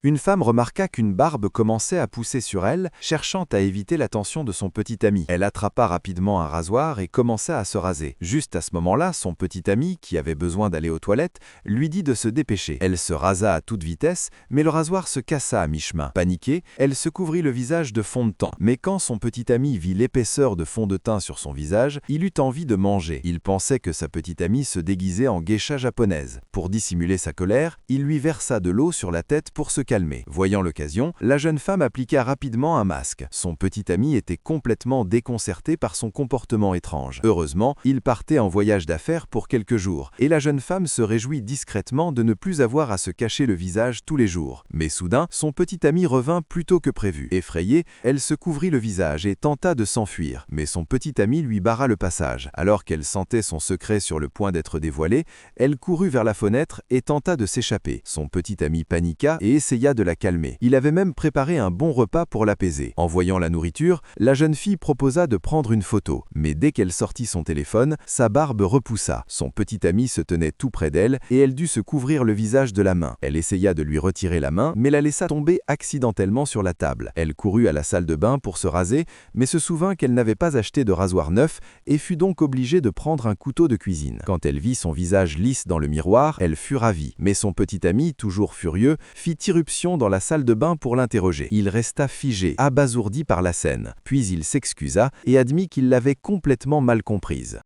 Une femme remarqua qu'une barbe commençait à pousser sur elle, cherchant à éviter l'attention de son petit ami. Elle attrapa rapidement un rasoir et commença à se raser. Juste à ce moment-là, son petit ami, qui avait besoin d'aller aux toilettes, lui dit de se dépêcher. Elle se rasa à toute vitesse, mais le rasoir se cassa à mi-chemin. Paniquée, elle se couvrit le visage de fond de teint. Mais quand son petit ami vit l'épaisseur de fond de teint sur son visage, il eut envie de manger. Il pensait que sa petite amie se déguisait en geisha japonaise. Pour dissimuler sa colère, il lui versa de l'eau sur la tête pour se calmer. Voyant l'occasion, la jeune femme appliqua rapidement un masque. Son petit ami était complètement déconcerté par son comportement étrange. Heureusement, il partait en voyage d'affaires pour quelques jours, et la jeune femme se réjouit discrètement de ne plus avoir à se cacher le visage tous les jours. Mais soudain, son petit ami revint plus tôt que prévu. Effrayée, elle se couvrit le visage et tenta de s'enfuir, mais son petit ami lui barra le passage. Alors qu'elle sentait son secret sur le point d'être dévoilé, elle courut vers la fenêtre et tenta de s'échapper. Son petit ami paniqua et essaya de la calmer. Il avait même préparé un bon repas pour l'apaiser. En voyant la nourriture, la jeune fille proposa de prendre une photo. Mais dès qu'elle sortit son téléphone, sa barbe repoussa. Son petit ami se tenait tout près d'elle et elle dut se couvrir le visage de la main. Elle essaya de lui retirer la main, mais la laissa tomber accidentellement sur la table. Elle courut à la salle de bain pour se raser, mais se souvint qu'elle n'avait pas acheté de rasoir neuf et fut donc obligée de prendre un couteau de cuisine. Quand elle vit son visage lisse dans le miroir, elle fut ravie. Mais son petit ami, toujours furieux, fit irruption dans la salle de bain pour l'interroger. Il resta figé, abasourdi par la scène. Puis il s'excusa et admit qu'il l'avait complètement mal comprise.